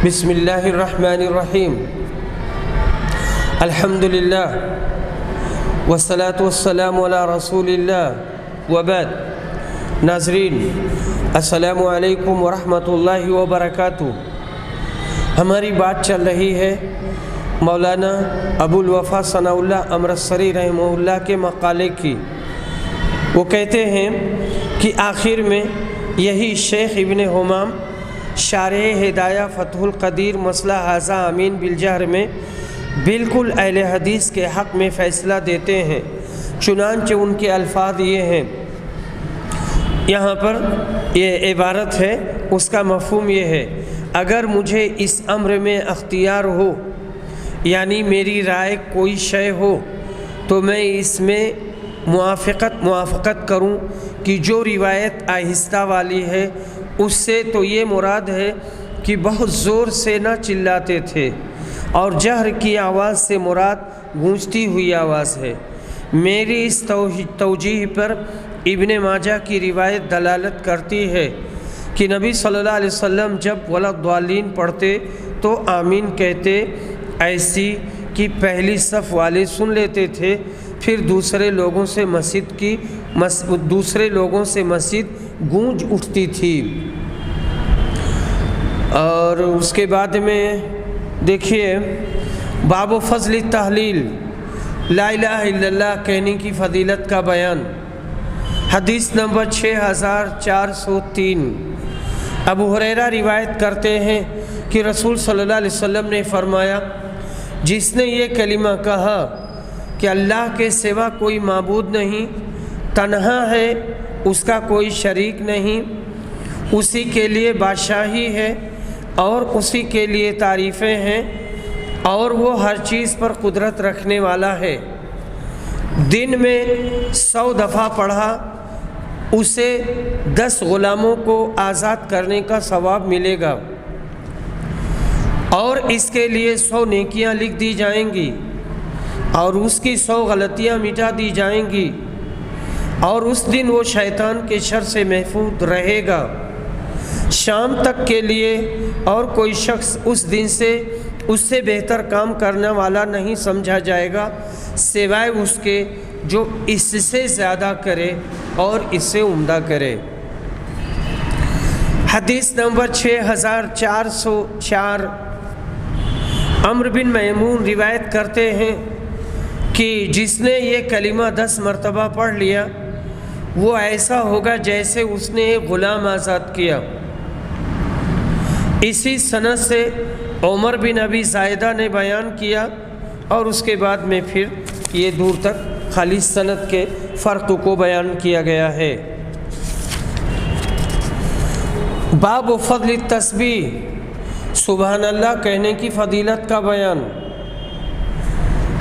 بسم اللہ الرحمن الرحیم الحمدللہ والصلاة والسلام علی رسول اللہ وبعد۔ ناظرین السلام علیکم ورحمۃ اللہ وبرکاتہ۔ ہماری بات چل رہی ہے مولانا ابو الوفا ثناء اللہ امرتسری رحمہ اللہ کے مقالے کی۔ وہ کہتے ہیں کہ آخر میں یہی شیخ ابن حمام شارح ہدایہ فتح القدیر مسئلہ ھذا امین بالجہر میں بالکل اہل حدیث کے حق میں فیصلہ دیتے ہیں۔ چنانچہ ان کے الفاظ یہ ہیں، یہاں پر یہ عبارت ہے، اس کا مفہوم یہ ہے: اگر مجھے اس امر میں اختیار ہو، یعنی میری رائے کوئی شے ہو، تو میں اس میں موافقت کروں کہ جو روایت آہستہ والی ہے اس سے تو یہ مراد ہے کہ بہت زور سے نہ چلاتے تھے، اور جہر کی آواز سے مراد گونجتی ہوئی آواز ہے۔ میری اس توجیہ پر ابن ماجہ کی روایت دلالت کرتی ہے کہ نبی صلی اللہ علیہ وسلم جب ولضالین پڑھتے تو آمین کہتے، ایسی کہ پہلی صف والے سن لیتے تھے، پھر دوسرے لوگوں سے مسجد گونج اٹھتی تھی۔ اور اس کے بعد میں دیکھیے باب فضل تحلیل، لا الہ الا اللہ کہنے کی فضیلت کا بیان۔ حدیث نمبر 6403، ابو ہریرہ روایت کرتے ہیں کہ رسول صلی اللہ علیہ وسلم نے فرمایا، جس نے یہ کلمہ کہا کہ اللہ کے سوا کوئی معبود نہیں، تنہا ہے، اس کا کوئی شریک نہیں، اسی کے لیے بادشاہی ہے اور اسی کے لیے تعریفیں ہیں، اور وہ ہر چیز پر قدرت رکھنے والا ہے، دن میں 100 دفعہ پڑھا، اسے 10 غلاموں کو آزاد کرنے کا ثواب ملے گا، اور اس کے لیے 100 نیکیاں لکھ دی جائیں گی، اور اس کی 100 غلطیاں مٹا دی جائیں گی، اور اس دن وہ شیطان کے شر سے محفوظ رہے گا شام تک کے لیے، اور کوئی شخص اس دن سے اس سے بہتر کام کرنے والا نہیں سمجھا جائے گا سوائے اس کے جو اس سے زیادہ کرے اور اس سے عمدہ کرے۔ حدیث نمبر 6404، عمرو بن میمون روایت کرتے ہیں کہ جس نے یہ کلمہ 10 مرتبہ پڑھ لیا، وہ ایسا ہوگا جیسے اس نے ایک غلام آزاد کیا۔ اسی سند سے عمر بن ابی زائدہ نے بیان کیا، اور اس کے بعد میں پھر یہ دور تک خالی سند کے فرق کو بیان کیا گیا ہے۔ باب فضل التسبیح، سبحان اللہ کہنے کی فضیلت کا بیان۔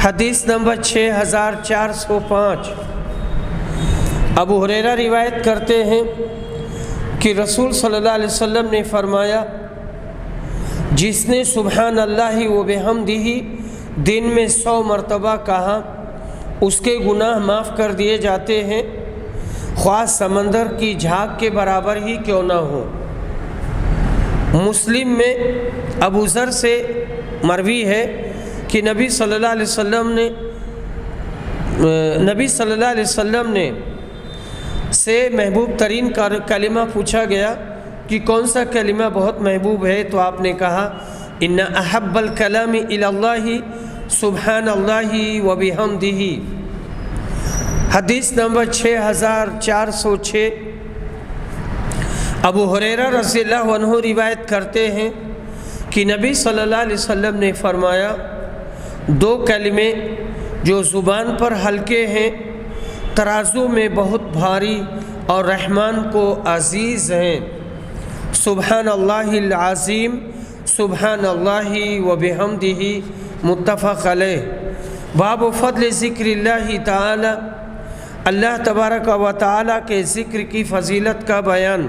حدیث نمبر 6405، ابو ہریرہ روایت کرتے ہیں کہ رسول صلی اللہ علیہ وسلم نے فرمایا، جس نے سبحان اللہ و بحمدہ دن میں 100 مرتبہ کہا، اس کے گناہ معاف کر دیے جاتے ہیں، خواہ سمندر کی جھاگ کے برابر ہی کیوں نہ ہو۔ مسلم میں ابو ذر سے مروی ہے کہ نبی صلی اللہ علیہ وسلم نے سے محبوب ترین کلمہ پوچھا گیا کہ کون سا کلمہ بہت محبوب ہے، تو آپ نے کہا، ان احب الکلام الی اللہ سبحان اللہ و بحمدہ۔ حدیث نمبر 6406، ابو ہریرہ رضی اللہ عنہ روایت کرتے ہیں کہ نبی صلی اللہ علیہ وسلم نے فرمایا، 2 کلمے جو زبان پر ہلکے ہیں، ترازو میں بہت بھاری اور رحمان کو عزیز ہیں، سبحان اللہ العظیم، سبحان اللہ و بحمدہ، متفق علیہ۔ باب فضل ذکر اللہ تعالی، اللہ تبارک و تعالی کے ذکر کی فضیلت کا بیان۔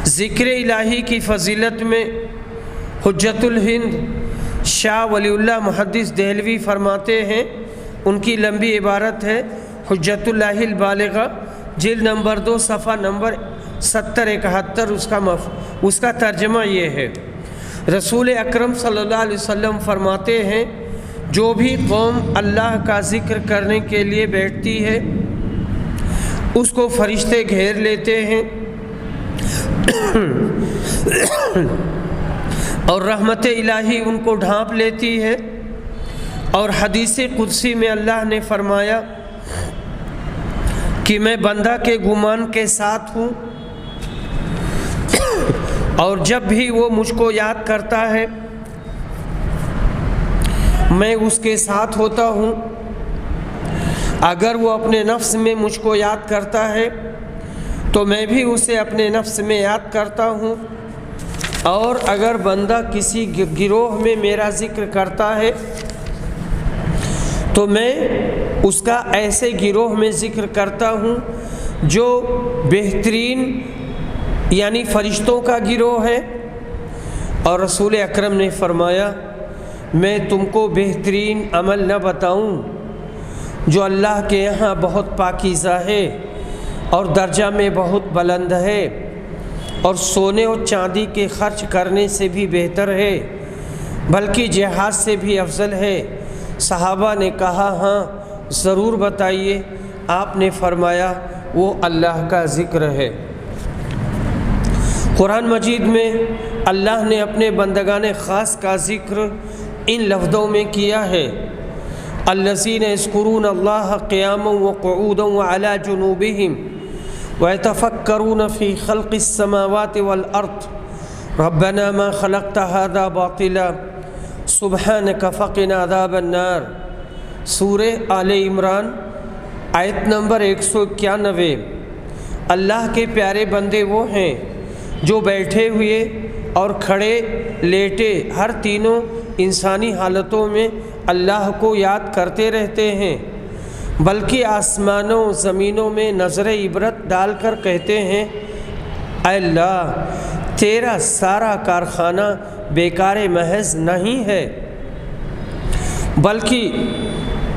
ذکر الہی کی فضیلت میں حجت الہند شاہ ولی اللہ محدث دہلوی فرماتے ہیں، ان کی لمبی عبارت ہے، حجت اللہ البالغہ جلد نمبر 2 صفحہ نمبر 70-71 اس کا ترجمہ یہ ہے۔ رسول اکرم صلی اللہ علیہ وسلم فرماتے ہیں جو بھی قوم اللہ کا ذکر کرنے کے لیے بیٹھتی ہے اس کو فرشتے گھیر لیتے ہیں اور رحمت الہی ان کو ڈھانپ لیتی ہے۔ اور حدیث قدسی میں اللہ نے فرمایا کہ میں بندہ کے گمان کے ساتھ ہوں، اور جب بھی وہ مجھ کو یاد کرتا ہے میں اس کے ساتھ ہوتا ہوں۔ اگر وہ اپنے نفس میں مجھ کو یاد کرتا ہے تو میں بھی اسے اپنے نفس میں یاد کرتا ہوں، اور اگر بندہ کسی گروہ میں میرا ذکر کرتا ہے تو میں اس کا ایسے گروہ میں ذکر کرتا ہوں جو بہترین یعنی فرشتوں کا گروہ ہے۔ اور رسول اکرم نے فرمایا میں تم کو بہترین عمل نہ بتاؤں جو اللہ کے یہاں بہت پاکیزہ ہے اور درجہ میں بہت بلند ہے اور سونے اور چاندی کے خرچ کرنے سے بھی بہتر ہے، بلکہ جہاد سے بھی افضل ہے۔ صحابہ نے کہا ہاں ضرور بتائیے۔ آپ نے فرمایا وہ اللہ کا ذکر ہے۔ قرآن مجید میں اللہ نے اپنے بندگان خاص کا ذکر ان لفظوں میں کیا ہے، الذین یذکرون اللہ قیاما وقعودا وعلی جنوبہم ویتفکرون فی خلق السماوات والارض ربنا ما خلقت ھذا باطلا سبحانک فقنا عذاب النار۔ سورہ آل عمران آیت نمبر 191۔ اللہ کے پیارے بندے وہ ہیں جو بیٹھے ہوئے اور کھڑے لیٹے ہر تینوں انسانی حالتوں میں اللہ کو یاد کرتے رہتے ہیں، بلکہ آسمانوں زمینوں میں نظر عبرت ڈال کر کہتے ہیں اے اللہ تیرا سارا کارخانہ بیکار محض نہیں ہے، بلکہ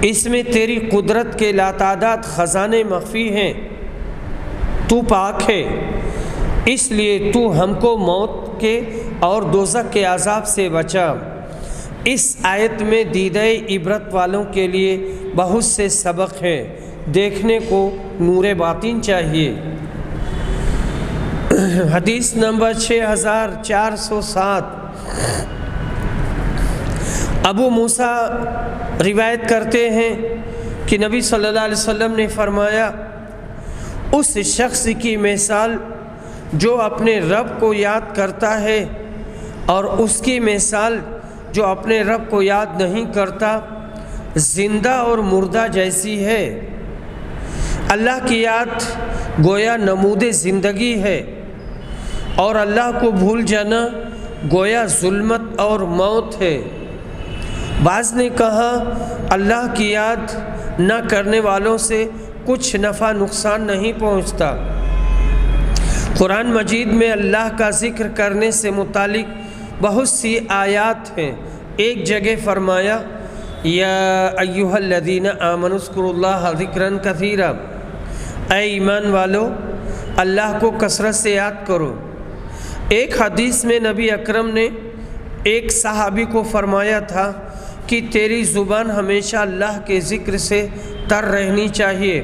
اس میں تیری قدرت کے لاتعداد خزانے مخفی ہیں۔ تو پاک ہے، اس لیے تو ہم کو موت کے اور دوزخ کے عذاب سے بچا۔ اس آیت میں دیدہ عبرت والوں کے لیے بہت سے سبق ہیں، دیکھنے کو نور باطن چاہیے۔ حدیث نمبر 6407۔ ابو موسیٰ روایت کرتے ہیں کہ نبی صلی اللہ علیہ وسلم نے فرمایا اس شخص کی مثال جو اپنے رب کو یاد کرتا ہے اور اس کی مثال جو اپنے رب کو یاد نہیں کرتا زندہ اور مردہ جیسی ہے۔ اللہ کی یاد گویا نمود زندگی ہے، اور اللہ کو بھول جانا گویا ظلمت اور موت ہے۔ بعض نے کہا اللہ کی یاد نہ کرنے والوں سے کچھ نفع نقصان نہیں پہنچتا۔ قرآن مجید میں اللہ کا ذکر کرنے سے متعلق بہت سی آیات ہیں۔ ایک جگہ فرمایا یا ایھا الذین آمنوا اذکروا اللہ ذکرا کثیرا، اے ایمان والو اللہ کو کثرت سے یاد کرو۔ ایک حدیث میں نبی اکرم نے ایک صحابی کو فرمایا تھا کہ تیری زبان ہمیشہ اللہ کے ذکر سے تر رہنی چاہیے،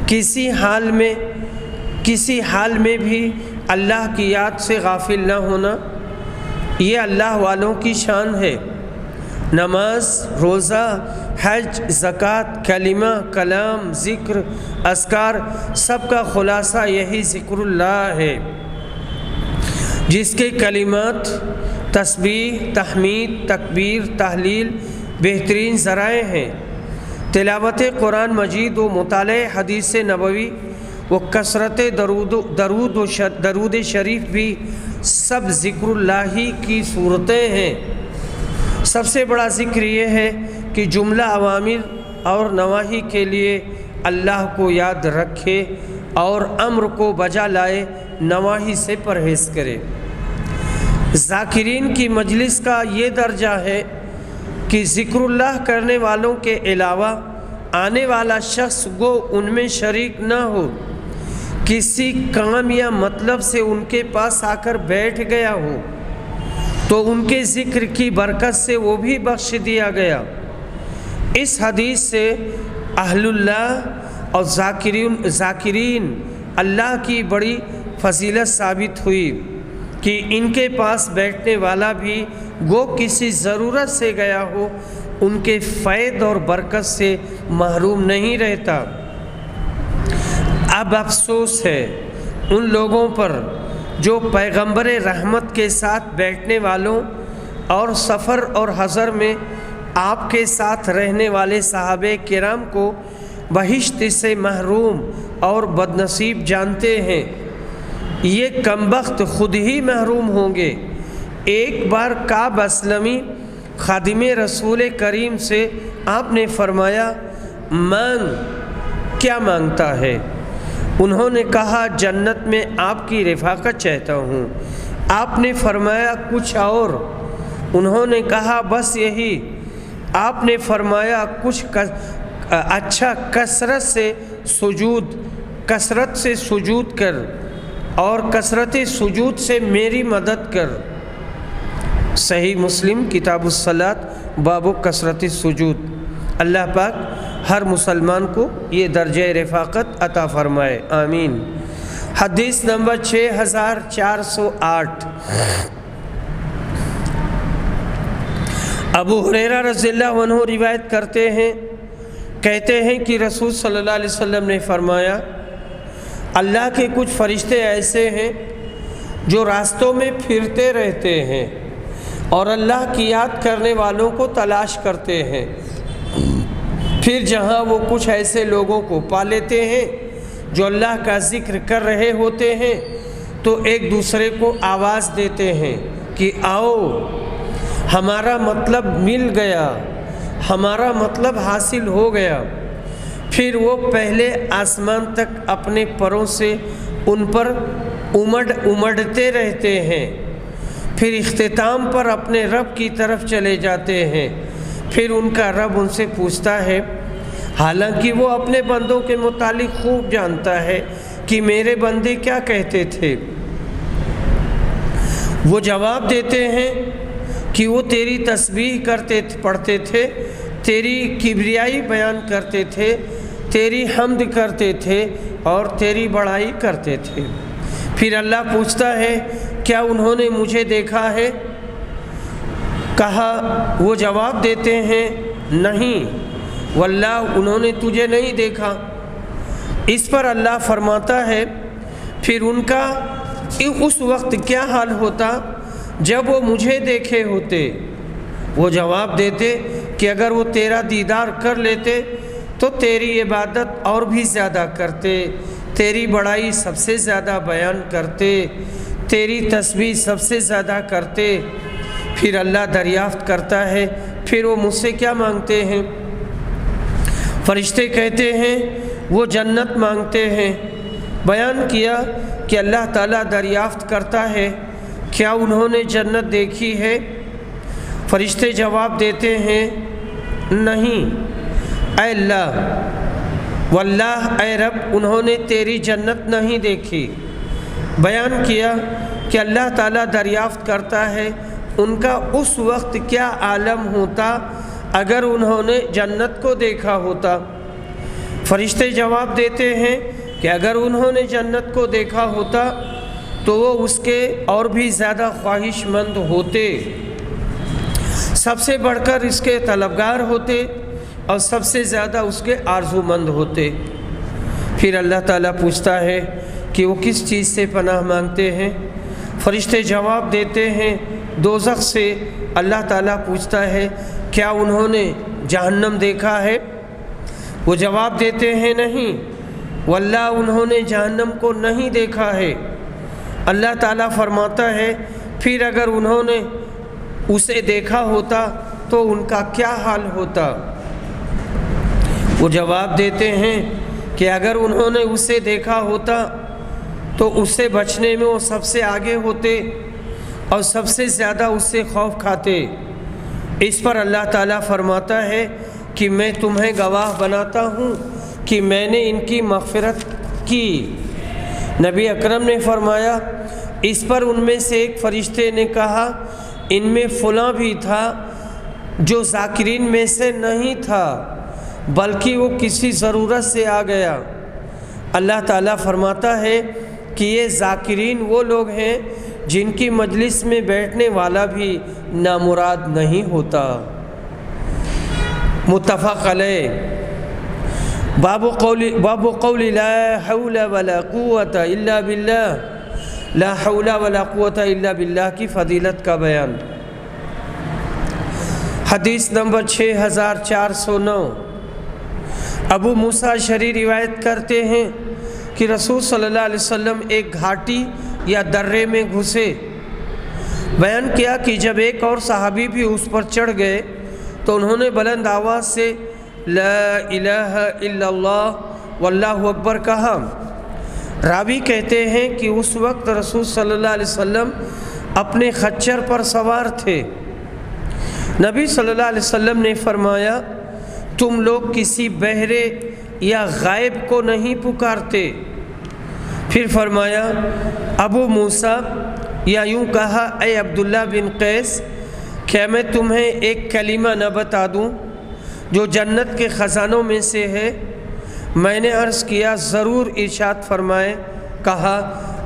کسی حال میں بھی اللہ کی یاد سے غافل نہ ہونا، یہ اللہ والوں کی شان ہے۔ نماز، روزہ، حج، زکوٰۃ، کلمہ، کلام، ذکر، اذکار سب کا خلاصہ یہی ذکر اللہ ہے، جس کے کلمات تسبیح، تحمید، تکبیر، تحلیل بہترین ذرائع ہیں۔ تلاوت قرآن مجید و مطالعہ حدیث نبوی و کثرت درود شریف بھی سب ذکر اللہ کی صورتیں ہیں۔ سب سے بڑا ذکر یہ ہے کہ جملہ اوامر اور نواہی کے لیے اللہ کو یاد رکھے اور امر کو بجا لائے، نواہی سے پرہیز کرے۔ ذاکرین کی مجلس کا یہ درجہ ہے کہ ذکر اللہ کرنے والوں کے علاوہ آنے والا شخص گو ان میں شریک نہ ہو۔ کسی کام یا مطلب سے ان کے پاس آ کر بیٹھ گیا ہو تو ان کے ذکر کی برکت سے وہ بھی بخش دیا گیا۔ اس حدیث سے اہل اللہ اور ذاکرین اللہ کی بڑی فضیلت ثابت ہوئی کہ ان کے پاس بیٹھنے والا بھی وہ کسی ضرورت سے گیا ہو ان کے فیض اور برکت سے محروم نہیں رہتا۔ اب افسوس ہے ان لوگوں پر جو پیغمبر رحمت کے ساتھ بیٹھنے والوں اور سفر اور حضر میں آپ کے ساتھ رہنے والے صحابہ کرام کو بہشت سے محروم اور بدنصیب جانتے ہیں۔ یہ کمبخت خود ہی محروم ہوں گے۔ ایک بار کعب اسلمی خادم رسول کریم سے آپ نے فرمایا، مانگ، کیا مانگتا ہے؟ انہوں نے کہا، جنت میں آپ کی رفاقت چاہتا ہوں۔ آپ نے فرمایا، کچھ اور؟ انہوں نے کہا، بس یہی۔ آپ نے فرمایا، کچھ اچھا، کثرت سے سجود کر اور کثرت سجود سے میری مدد کر۔ صحیح مسلم کتاب الصلاۃ باب کثرت السجود۔ اللہ پاک ہر مسلمان کو یہ درجہ رفاقت عطا فرمائے، آمین۔ حدیث نمبر 6408۔ ابو ہریرہ رضی اللہ عنہ روایت کرتے ہیں، کہتے ہیں کہ رسول صلی اللہ علیہ وسلم نے فرمایا، اللہ کے کچھ فرشتے ایسے ہیں جو راستوں میں پھرتے رہتے ہیں اور اللہ کی یاد کرنے والوں کو تلاش کرتے ہیں۔ پھر جہاں وہ کچھ ایسے لوگوں کو پا لیتے ہیں جو اللہ کا ذکر کر رہے ہوتے ہیں تو ایک دوسرے کو آواز دیتے ہیں کہ آؤ، ہمارا مطلب مل گیا، ہمارا مطلب حاصل ہو گیا۔ پھر وہ پہلے آسمان تک اپنے پروں سے ان پر امڑتے رہتے ہیں، پھر اختتام پر اپنے رب کی طرف چلے جاتے ہیں۔ پھر ان کا رب ان سے پوچھتا ہے، حالانکہ وہ اپنے بندوں کے متعلق خوب جانتا ہے کہ میرے بندے کیا کہتے تھے۔ وہ جواب دیتے ہیں کہ وہ تیری تسبیح پڑھتے تھے، تیری کبریائی بیان کرتے تھے، تیری حمد کرتے تھے اور تیری بڑائی کرتے تھے۔ پھر اللہ پوچھتا ہے، کیا انہوں نے مجھے دیکھا ہے؟ کہا، وہ جواب دیتے ہیں، نہیں واللہ انہوں نے تجھے نہیں دیکھا۔ اس پر اللہ فرماتا ہے، پھر ان کا اس وقت کیا حال ہوتا جب وہ مجھے دیکھے ہوتے؟ وہ جواب دیتے کہ اگر وہ تیرا دیدار کر لیتے تو تیری عبادت اور بھی زیادہ کرتے، تیری بڑائی سب سے زیادہ بیان کرتے، تیری تسبیح سب سے زیادہ کرتے۔ پھر اللہ دریافت کرتا ہے، پھر وہ مجھ سے کیا مانگتے ہیں؟ فرشتے کہتے ہیں، وہ جنت مانگتے ہیں۔ بیان کیا کہ اللہ تعالیٰ دریافت کرتا ہے، کیا انہوں نے جنت دیکھی ہے؟ فرشتے جواب دیتے ہیں، نہیں اے اللہ، واللہ اے رب انہوں نے تیری جنت نہیں دیکھی۔ بیان کیا کہ اللہ تعالیٰ دریافت کرتا ہے، ان کا اس وقت کیا عالم ہوتا اگر انہوں نے جنت کو دیکھا ہوتا؟ فرشتے جواب دیتے ہیں کہ اگر انہوں نے جنت کو دیکھا ہوتا تو وہ اس کے اور بھی زیادہ خواہش مند ہوتے، سب سے بڑھ کر اس کے طلبگار ہوتے اور سب سے زیادہ اس کے آرزو مند ہوتے۔ پھر اللہ تعالیٰ پوچھتا ہے کہ وہ کس چیز سے پناہ مانگتے ہیں؟ فرشتے جواب دیتے ہیں، دوزخ سے۔ اللہ تعالیٰ پوچھتا ہے، کیا انہوں نے جہنم دیکھا ہے؟ وہ جواب دیتے ہیں، نہیں واللہ انہوں نے جہنم کو نہیں دیکھا ہے۔ اللہ تعالیٰ فرماتا ہے، پھر اگر انہوں نے اسے دیکھا ہوتا تو ان کا کیا حال ہوتا؟ وہ جواب دیتے ہیں کہ اگر انہوں نے اسے دیکھا ہوتا تو اس سے بچنے میں وہ سب سے آگے ہوتے اور سب سے زیادہ اس سے خوف کھاتے۔ اس پر اللہ تعالیٰ فرماتا ہے کہ میں تمہیں گواہ بناتا ہوں کہ میں نے ان کی مغفرت کی، نبی اکرم نے فرمایا اس پر ان میں سے ایک فرشتے نے کہا ان میں فلاں بھی تھا جو ذاکرین میں سے نہیں تھا بلکہ وہ کسی ضرورت سے آ گیا۔ اللہ تعالیٰ فرماتا ہے کہ یہ ذاکرین وہ لوگ ہیں جن کی مجلس میں بیٹھنے والا بھی نامراد نہیں ہوتا۔ متفق علیہ۔ باب قول لا حول ولا قوة الا باللہ، لا حول ولا قوة الا باللہ کی فضیلت کا بیان۔ حدیث نمبر 6409۔ ابو موسیٰ اشعری روایت کرتے ہیں کہ رسول صلی اللہ علیہ وسلم ایک گھاٹی یا درے میں گھسے۔ بیان کیا کہ جب ایک اور صحابی بھی اس پر چڑھ گئے تو انہوں نے بلند آواز سے لا الہ الا اللہ واللہ اکبر کہا۔ راوی کہتے ہیں کہ اس وقت رسول صلی اللہ علیہ وسلم اپنے خچر پر سوار تھے۔ نبی صلی اللہ علیہ وسلم نے فرمایا تم لوگ کسی بہرے یا غائب کو نہیں پکارتے۔ پھر فرمایا ابو موسیٰ، یا یوں کہا اے عبداللہ بن قیس، کیا میں تمہیں ایک کلمہ نہ بتا دوں جو جنت کے خزانوں میں سے ہے؟ میں نے عرض کیا ضرور، ارشاد فرمائے۔ کہا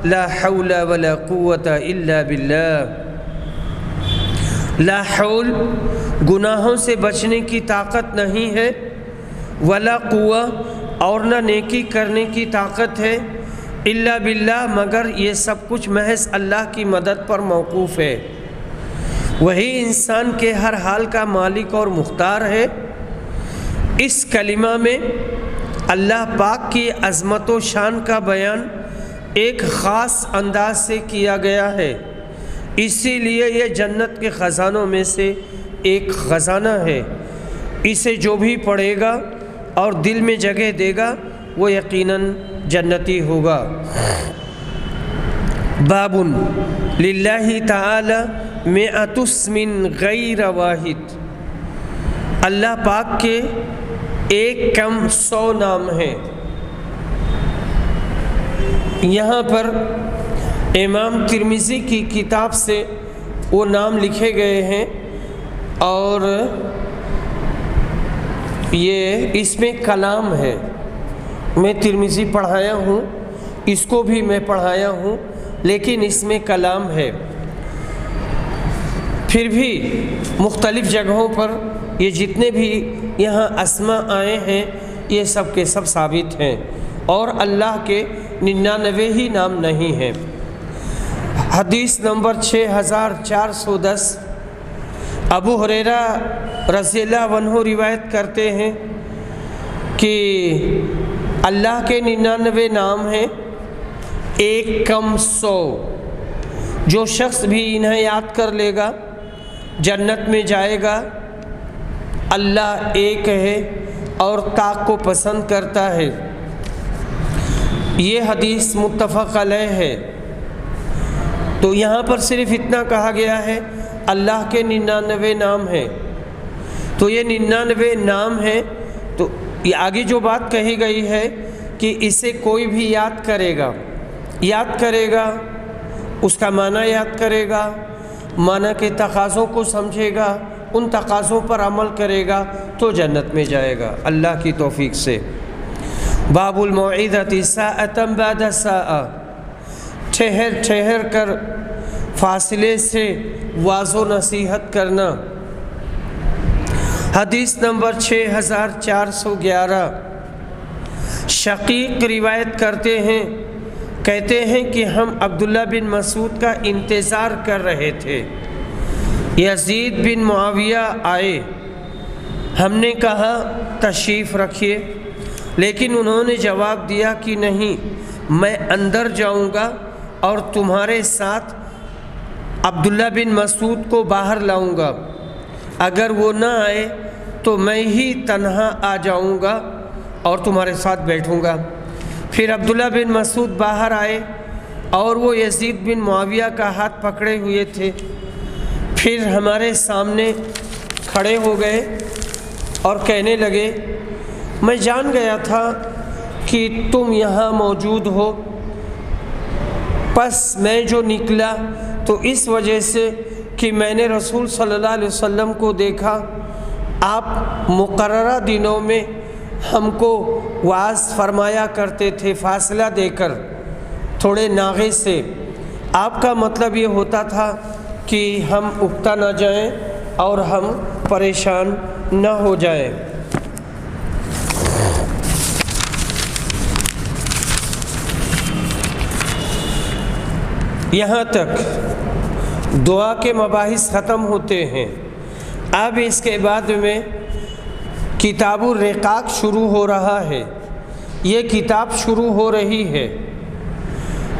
لا حول ولا قوة الا باللہ۔ لا حول گناہوں سے بچنے کی طاقت نہیں ہے، ولا قوہ اور نہ نیکی کرنے کی طاقت ہے، الا باللہ مگر یہ سب کچھ محض اللہ کی مدد پر موقوف ہے۔ وہی انسان کے ہر حال کا مالک اور مختار ہے۔ اس کلمہ میں اللہ پاک کی عظمت و شان کا بیان ایک خاص انداز سے کیا گیا ہے، اسی لیے یہ جنت کے خزانوں میں سے ایک خزانہ ہے۔ اسے جو بھی پڑھے گا اور دل میں جگہ دے گا وہ یقیناً جنتی ہوگا۔ باب للہ تعالی مئۃ اسم غیر واحد۔ اللہ پاک کے ایک کم 100 نام ہیں۔ یہاں پر امام ترمذی کی کتاب سے وہ نام لکھے گئے ہیں اور یہ اس میں کلام ہے۔ میں ترمذی پڑھایا ہوں، اس کو بھی میں پڑھایا ہوں، لیکن اس میں کلام ہے۔ پھر بھی مختلف جگہوں پر یہ جتنے بھی یہاں اسماء آئے ہیں یہ سب کے سب ثابت ہیں، اور اللہ کے 99 ہی نام نہیں ہیں۔ حدیث نمبر 6410۔ ابو ہریرہ رضی اللہ عنہ روایت کرتے ہیں کہ اللہ کے 99 نام ہیں، ایک کم 100۔ جو شخص بھی انہیں یاد کر لے گا جنت میں جائے گا۔ اللہ ایک ہے اور طاق کو پسند کرتا ہے۔ یہ حدیث متفق علیہ ہے۔ تو یہاں پر صرف اتنا کہا گیا ہے اللہ کے 99 نام ہیں، تو یہ 99 نام ہیں۔ تو یہ آگے جو بات کہی گئی ہے کہ اسے کوئی بھی یاد کرے گا، اس کا معنی یاد کرے گا، معنی کے تقاضوں کو سمجھے گا، ان تقاضوں پر عمل کرے گا تو جنت میں جائے گا اللہ کی توفیق سے۔ باب الموعظۃ ساعۃ بعد ساعۃ۔ ٹھہر کر فاصلے سے واعظ و نصیحت کرنا۔ حدیث نمبر 6411۔ شقیق روایت کرتے ہیں، کہتے ہیں کہ ہم عبداللہ بن مسعود کا انتظار کر رہے تھے۔ یزید بن معاویہ آئے، ہم نے کہا تشریف رکھیے، لیکن انہوں نے جواب دیا کہ نہیں، میں اندر جاؤں گا اور تمہارے ساتھ عبداللہ بن مسعود کو باہر لاؤں گا، اگر وہ نہ آئے تو میں ہی تنہا آ جاؤں گا اور تمہارے ساتھ بیٹھوں گا۔ پھر عبداللہ بن مسعود باہر آئے اور وہ یزید بن معاویہ کا ہاتھ پکڑے ہوئے تھے۔ پھر ہمارے سامنے کھڑے ہو گئے اور کہنے لگے، میں جان گیا تھا کہ تم یہاں موجود ہو، پس میں جو نکلا تو اس وجہ سے کہ میں نے رسول صلی اللہ علیہ وسلم کو دیکھا، آپ مقررہ دنوں میں ہم کو وعظ فرمایا کرتے تھے فاصلہ دے کر تھوڑے ناغے سے۔ آپ کا مطلب یہ ہوتا تھا کہ ہم اکتا نہ جائیں اور ہم پریشان نہ ہو جائیں۔ یہاں تک دعا کے مباحث ختم ہوتے ہیں۔ اب اس کے بعد میں کتاب الرقاق شروع ہو رہا ہے۔ یہ کتاب شروع ہو رہی ہے،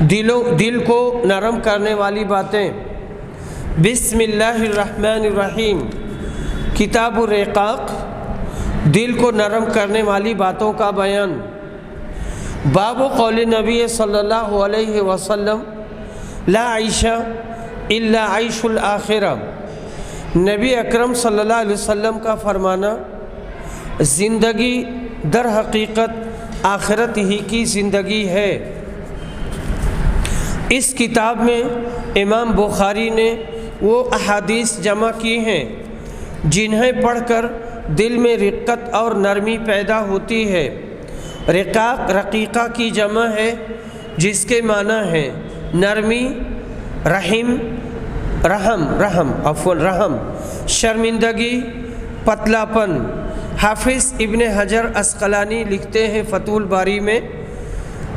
دل کو نرم کرنے والی باتیں۔ بسم اللہ الرحمن الرحیم، کتاب الرقاق، دل کو نرم کرنے والی باتوں کا بیان۔ باب قول نبی صلی اللہ علیہ وسلم لا عیش الا عیش الآخرہ، نبی اکرم صلی اللہ علیہ وسلم کا فرمانا، زندگی در حقیقت آخرت ہی کی زندگی ہے۔ اس کتاب میں امام بخاری نے وہ احادیث جمع کی ہیں جنہیں پڑھ کر دل میں رقت اور نرمی پیدا ہوتی ہے۔ رقاق رقیقہ کی جمع ہے جس کے معنی ہے نرمی، رحم، شرمندگی، پتلا پن۔ حافظ ابن حجر عسقلانی لکھتے ہیں فتح الباری میں،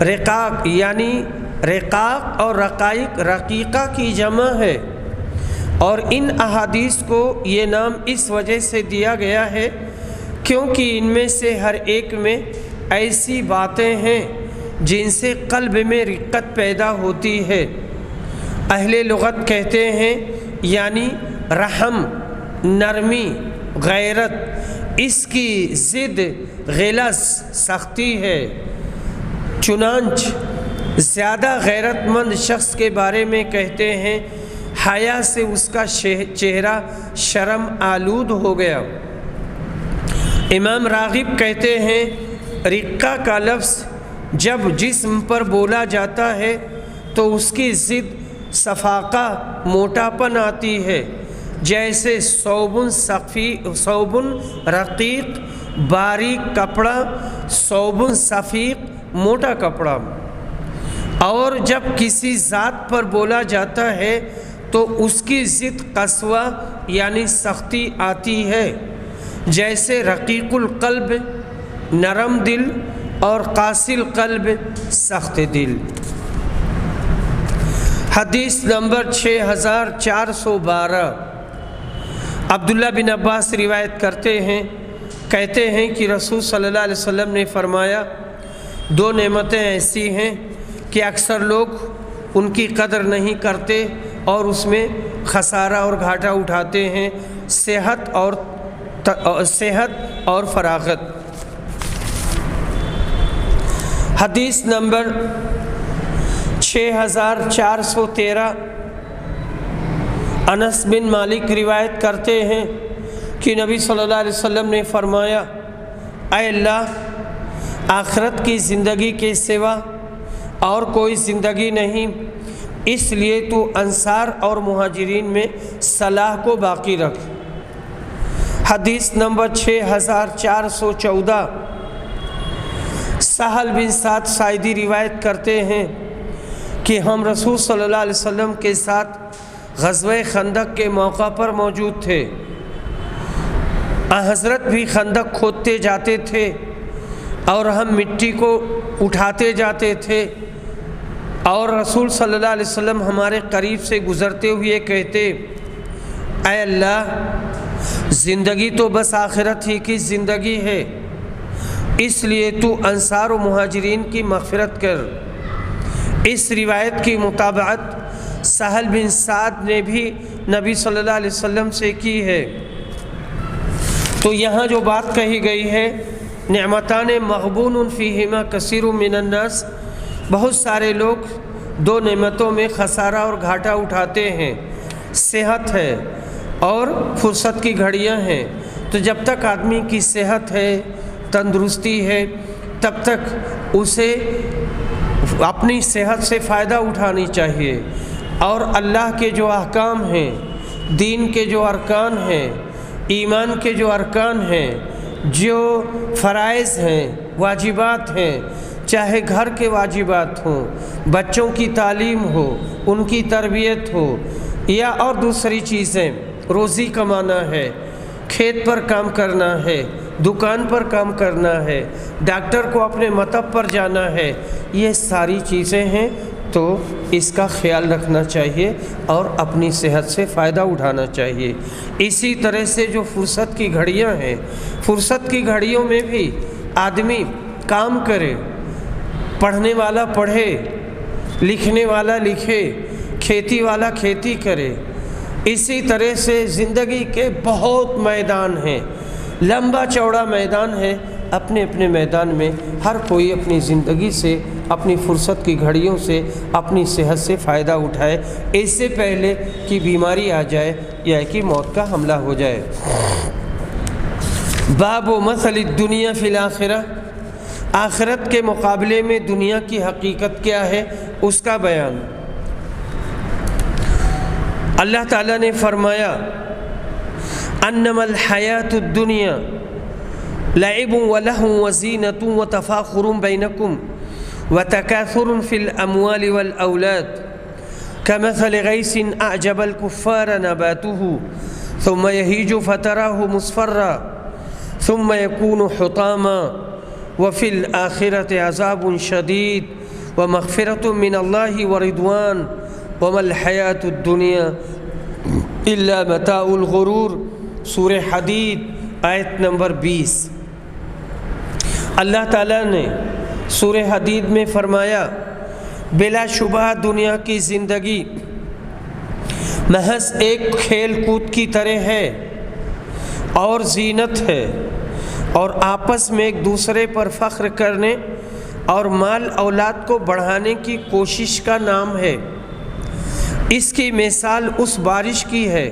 رقاق یعنی رقاق اور رقائق رقیقہ کی جمع ہے، اور ان احادیث کو یہ نام اس وجہ سے دیا گیا ہے کیونکہ ان میں سے ہر ایک میں ایسی باتیں ہیں جن سے قلب میں رقت پیدا ہوتی ہے۔ اہل لغت کہتے ہیں یعنی رحم، نرمی، غیرت، اس کی ضد غلظ، سختی ہے۔ چنانچہ زیادہ غیرت مند شخص کے بارے میں کہتے ہیں حیا سے اس کا چہرہ شرم آلود ہو گیا۔ امام راغب کہتے ہیں رقہ کا لفظ جب جسم پر بولا جاتا ہے تو اس کی ضد صفاقہ، موٹاپن آتی ہے، جیسے صوبن رقیق باریک کپڑا، صوبن صفیق موٹا کپڑا۔ اور جب کسی ذات پر بولا جاتا ہے تو اس کی ضد قسوہ یعنی سختی آتی ہے، جیسے رقیق القلب نرم دل اور قاسی القلب سخت دل۔ حدیث نمبر 6412، عبداللہ بن عباس روایت کرتے ہیں، کہتے ہیں کہ رسول صلی اللہ علیہ وسلم نے فرمایا، دو نعمتیں ایسی ہیں کہ اکثر لوگ ان کی قدر نہیں کرتے اور اس میں خسارہ اور گھاٹا اٹھاتے ہیں، صحت اور فراغت۔ حدیث نمبر 6413، انس بن مالک روایت کرتے ہیں کہ نبی صلی اللہ علیہ وسلم نے فرمایا، اے اللہ، آخرت کی زندگی کے سوا اور کوئی زندگی نہیں، اس لیے تو انصار اور مہاجرین میں صلاح کو باقی رکھ۔ حدیث نمبر 6414، سہل بن سعد ساعدی روایت کرتے ہیں کہ ہم رسول صلی اللہ علیہ وسلم کے ساتھ غزوہ خندق کے موقع پر موجود تھے۔ حضرت بھی خندق کھودتے جاتے تھے اور ہم مٹی کو اٹھاتے جاتے تھے، اور رسول صلی اللہ علیہ وسلم ہمارے قریب سے گزرتے ہوئے کہتے، اے اللہ، زندگی تو بس آخرت ہی کی زندگی ہے، اس لیے تو انصار و مہاجرین کی مغفرت کر۔ اس روایت کی مطابقت سہل بن سعد نے بھی نبی صلی اللہ علیہ وسلم سے کی ہے۔ تو یہاں جو بات کہی گئی ہے، نعمتان مغبون فیہما کثیر من الناس، بہت سارے لوگ دو نعمتوں میں خسارہ اور گھاٹا اٹھاتے ہیں، صحت ہے اور فرصت کی گھڑیاں ہیں۔ تو جب تک آدمی کی صحت ہے، تندرستی ہے، تب تک اسے اپنی صحت سے فائدہ اٹھانی چاہیے، اور اللہ کے جو احکام ہیں، دین کے جو ارکان ہیں، ایمان کے جو ارکان ہیں، جو فرائض ہیں، واجبات ہیں، چاہے گھر کے واجبات ہوں، بچوں کی تعلیم ہو، ان کی تربیت ہو، یا اور دوسری چیزیں، روزی کمانا ہے، کھیت پر کام کرنا ہے، دکان پر کام کرنا ہے، ڈاکٹر کو اپنے مطب پر جانا ہے، یہ ساری چیزیں ہیں، تو اس کا خیال رکھنا چاہیے اور اپنی صحت سے فائدہ اٹھانا چاہیے۔ اسی طرح سے جو فرصت کی گھڑیاں ہیں، فرصت کی گھڑیوں میں بھی آدمی کام کرے، پڑھنے والا پڑھے، لکھنے والا لکھے، کھیتی والا کھیتی کرے۔ اسی طرح سے زندگی کے بہت میدان ہیں، لمبا چوڑا میدان ہے، اپنے اپنے میدان میں ہر کوئی اپنی زندگی سے، اپنی فرصت کی گھڑیوں سے، اپنی صحت سے فائدہ اٹھائے، اس سے پہلے کہ بیماری آ جائے یا کہ موت کا حملہ ہو جائے۔ باب مثل الدنیا فی الآخرہ، آخرت کے مقابلے میں دنیا کی حقیقت کیا ہے، اس کا بیان۔ اللہ تعالیٰ نے فرمایا انما الحیات الدنیا لعب ولہو وزینۃ وتفاخر بینکم وتکاثر فی الاموال والاولاد کمثل غیث اعجب الکفار نباته ثم یہیج فتراه مصفرا ثم یکون حطاما وفی الآخرة عذاب شدید ومغفرة من اللہ ورضوان وما الحیات الدنیا الا متاع الغرور، سورہ حدید آیت نمبر 20۔ اللہ تعالیٰ نے سورہ حدید میں فرمایا بلا شبہ دنیا کی زندگی محض ایک کھیل کود کی طرح ہے اور زینت ہے، اور آپس میں ایک دوسرے پر فخر کرنے اور مال اولاد کو بڑھانے کی کوشش کا نام ہے۔ اس کی مثال اس بارش کی ہے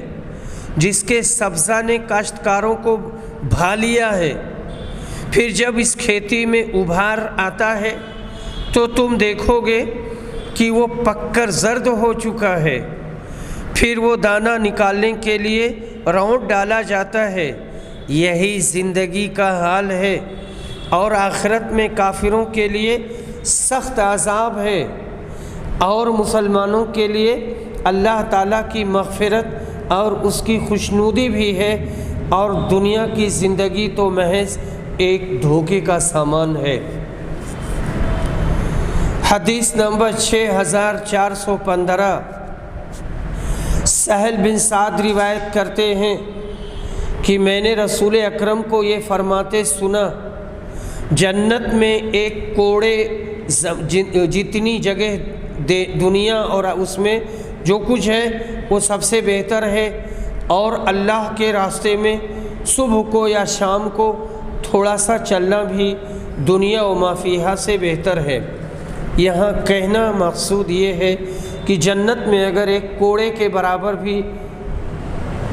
جس کے سبزہ نے کاشتکاروں کو بھا لیا ہے، پھر جب اس کھیتی میں ابھار آتا ہے تو تم دیکھو گے کہ وہ پک کر زرد ہو چکا ہے، پھر وہ دانہ نکالنے کے لیے رونٹ ڈالا جاتا ہے۔ یہی زندگی کا حال ہے، اور آخرت میں کافروں کے لیے سخت عذاب ہے، اور مسلمانوں کے لیے اللہ تعالیٰ کی مغفرت اور اس کی خوشنودی بھی ہے، اور دنیا کی زندگی تو محض ایک دھوکے کا سامان ہے۔ حدیث نمبر 6415، سہل بن سعد روایت کرتے ہیں کہ میں نے رسول اکرم کو یہ فرماتے سنا، جنت میں ایک کوڑے جتنی جگہ دنیا اور اس میں جو کچھ ہے وہ سب سے بہتر ہے، اور اللہ کے راستے میں صبح کو یا شام کو تھوڑا سا چلنا بھی دنیا و ما فیہا سے بہتر ہے۔ یہاں کہنا مقصود یہ ہے کہ جنت میں اگر ایک کوڑے کے برابر بھی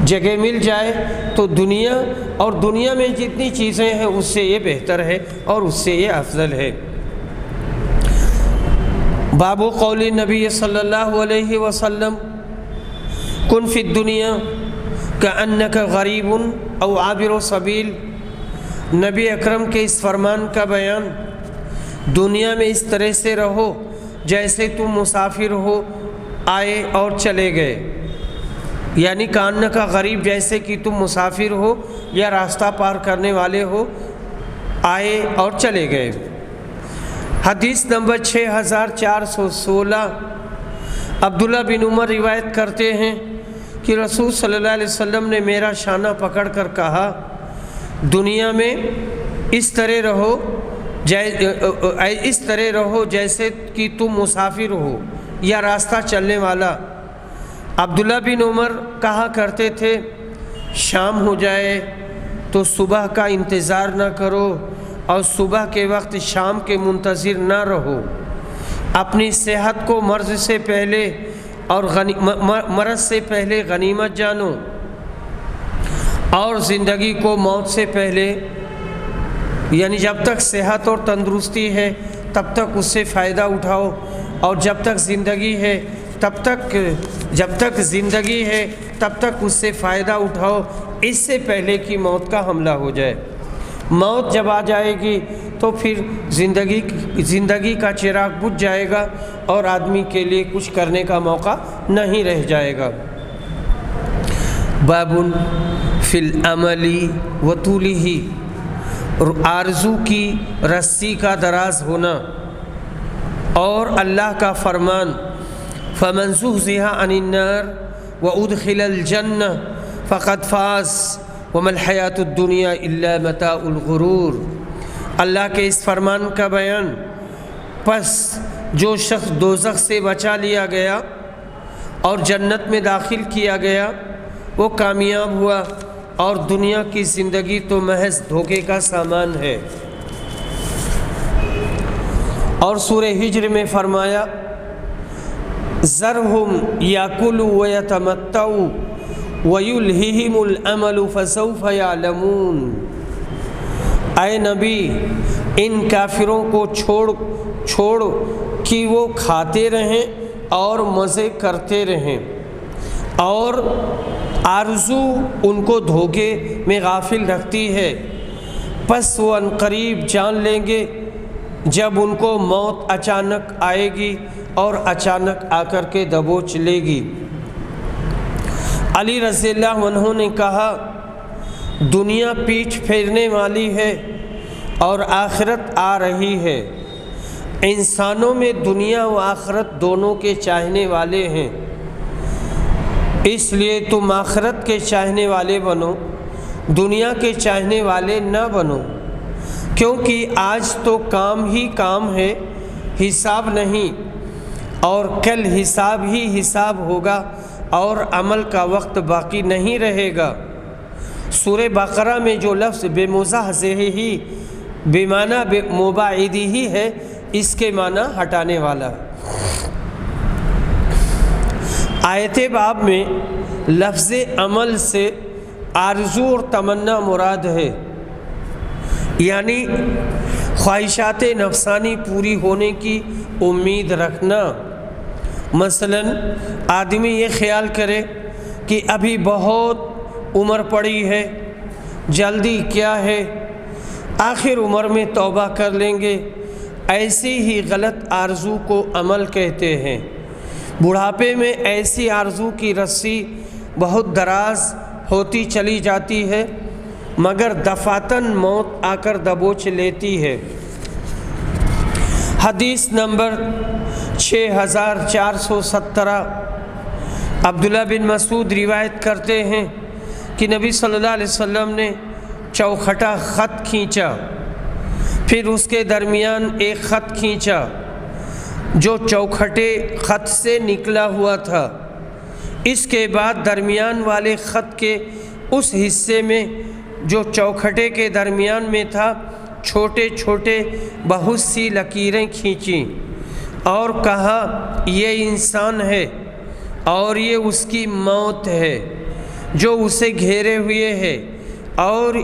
جگہ مل جائے تو دنیا اور دنیا میں جتنی چیزیں ہیں اس سے یہ بہتر ہے اور اس سے یہ افضل ہے۔ باب قول نبی صلی اللہ علیہ وسلم کن فی الدنیا کأنک غریب او عابر سبیل، نبی اکرم کے اس فرمان کا بیان، دنیا میں اس طرح سے رہو جیسے تم مسافر ہو، آئے اور چلے گئے، یعنی کأنک غریب، جیسے کہ تم مسافر ہو یا راستہ پار کرنے والے ہو، آئے اور چلے گئے۔ حدیث نمبر 6416، عبداللہ بن عمر روایت کرتے ہیں کہ رسول صلی اللہ علیہ وسلم نے میرا شانہ پکڑ کر کہا، دنیا میں اس طرح رہو جیسے کہ تم مسافر ہو یا راستہ چلنے والا۔ عبداللہ بن عمر کہا کرتے تھے، شام ہو جائے تو صبح کا انتظار نہ کرو، اور صبح کے وقت شام کے منتظر نہ رہو، اپنی صحت کو مرض سے پہلے اور مرض سے پہلے غنیمت جانو، اور زندگی کو موت سے پہلے، یعنی جب تک صحت اور تندرستی ہے تب تک اس سے فائدہ اٹھاؤ، اور جب تک زندگی ہے تب تک اس سے فائدہ اٹھاؤ، اس سے پہلے کہ موت کا حملہ ہو جائے۔ موت جب آ جائے گی تو پھر زندگی کا چراغ بجھ جائے گا اور آدمی کے لیے کچھ کرنے کا موقع نہیں رہ جائے گا۔ باب فی العمل و طولہ، آرزو کی رسی کا دراز ہونا، اور اللہ کا فرمان فمن زحزح عن النار وادخل الجنہ فقد فاز وما الحیاۃ الدنیا الا متاع الغرور۔ اللہ کے اس فرمان کا بیان، پس جو شخص دوزخ سے بچا لیا گیا اور جنت میں داخل کیا گیا وہ کامیاب ہوا، اور دنیا کی زندگی تو محض دھوکے کا سامان ہے۔ اور سورہ ہجر میں فرمایا ذرہم یاکلوا ویتمتعوا ویلہہم الامل فسوف یعلمون۔ اے نبی، ان کافروں کو چھوڑ کہ وہ کھاتے رہیں اور مزے کرتے رہیں، اور آرزو ان کو دھوکے میں غافل رکھتی ہے، پس وہ عنقریب جان لیں گے جب ان کو موت اچانک آئے گی اور اچانک آ کر کے دبوچ لے گی۔ علی رضی اللہ عنہ نے کہا دنیا پیٹھ پھیرنے والی ہے اور آخرت آ رہی ہے، انسانوں میں دنیا و آخرت دونوں کے چاہنے والے ہیں، اس لیے تم آخرت کے چاہنے والے بنو، دنیا کے چاہنے والے نہ بنو، کیونکہ آج تو کام ہی کام ہے، حساب نہیں، اور کل حساب ہی حساب ہوگا اور عمل کا وقت باقی نہیں رہے گا۔ سورہ بقرہ میں جو لفظ بے مزاحزہ ہی بمعنی مباعدی ہی ہے، اس کے معنی ہٹانے والا۔ آیت باب میں لفظ عمل سے آرزو اور تمنا مراد ہے، یعنی خواہشات نفسانی پوری ہونے کی امید رکھنا۔ مثلا آدمی یہ خیال کرے کہ ابھی بہت عمر پڑی ہے، جلدی کیا ہے، آخر عمر میں توبہ کر لیں گے، ایسی ہی غلط آرزو کو عمل کہتے ہیں۔ بڑھاپے میں ایسی آرزو کی رسی بہت دراز ہوتی چلی جاتی ہے، مگر دفعتاً موت آ کر دبوچ لیتی ہے۔ حدیث نمبر 6417، عبداللہ بن مسعود روایت کرتے ہیں کہ نبی صلی اللہ علیہ وسلم نے چوکھٹا خط کھینچا، پھر اس کے درمیان ایک خط کھینچا جو چوکھٹے خط سے نکلا ہوا تھا، اس کے بعد درمیان والے خط کے اس حصے میں جو چوکھٹے کے درمیان میں تھا چھوٹے چھوٹے بہت سی لکیریں کھینچیں اور کہا یہ انسان ہے اور یہ اس کی موت ہے جو اسے گھیرے ہوئے ہے، اور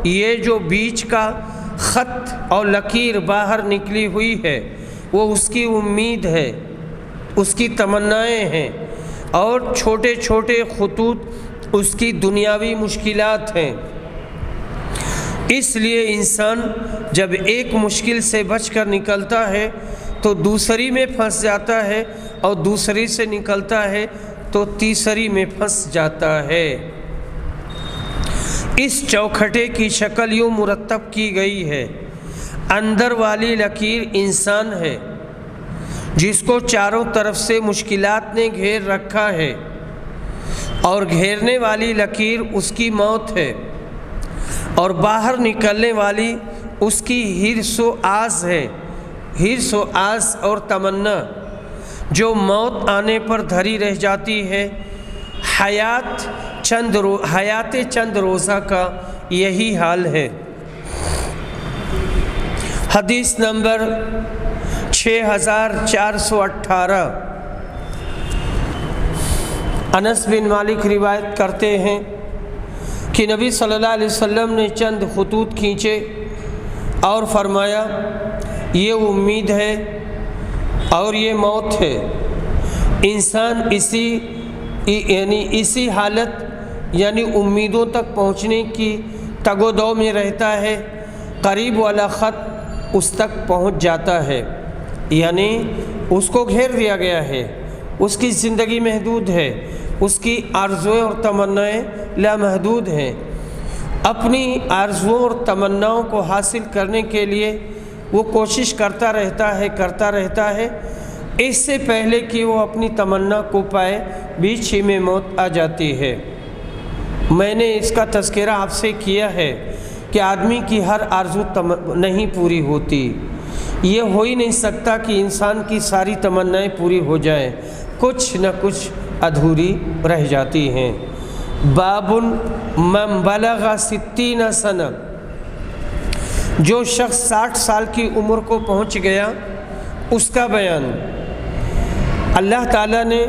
یہ جو بیچ کا خط اور لکیر باہر نکلی ہوئی ہے وہ اس کی امید ہے، اس کی تمنائیں ہیں، اور چھوٹے چھوٹے خطوط اس کی دنیاوی مشکلات ہیں۔ اس لیے انسان جب ایک مشکل سے بچ کر نکلتا ہے تو دوسری میں پھنس جاتا ہے، اور دوسری سے نکلتا ہے تو تیسری میں پھنس جاتا ہے۔ اس چوکھٹے کی شکل یوں مرتب کی گئی ہے، اندر والی لکیر انسان ہے جس کو چاروں طرف سے مشکلات نے گھیر رکھا ہے، اور گھیرنے والی لکیر اس کی موت ہے، اور باہر نکلنے والی اس کی حرص و آز ہے، حرص و آز اور تمنا جو موت آنے پر دھری رہ جاتی ہے۔ حیات چند روزہ کا یہی حال ہے۔ حدیث نمبر 6418، انس بن مالک روایت کرتے ہیں کہ نبی صلی اللہ علیہ وسلم نے چند خطوط کھینچے اور فرمایا یہ امید ہے اور یہ موت ہے۔ انسان اسی حالت یعنی امیدوں تک پہنچنے کی تگ و دو میں رہتا ہے، قریب والا خط اس تک پہنچ جاتا ہے، یعنی اس کو گھیر دیا گیا ہے، اس کی زندگی محدود ہے، اس کی آرزویں اور تمنائیں لامحدود ہیں۔ اپنی آرزوؤں اور تمناؤں کو حاصل کرنے کے لیے وہ کوشش کرتا رہتا ہے، اس سے پہلے کہ وہ اپنی تمنا کو پائے بیچ ہی میں موت آ جاتی ہے۔ میں نے اس کا تذکرہ آپ سے کیا ہے کہ آدمی کی ہر آرزو نہیں پوری ہوتی، یہ ہو ہی نہیں سکتا کہ انسان کی ساری تمنائیں پوری ہو جائیں، کچھ نہ کچھ ادھوری رہ جاتی ہیں۔ باب من بلغ 60 سنہ، جو شخص 60 سال کی عمر کو پہنچ گیا اس کا بیان۔ اللہ تعالیٰ نے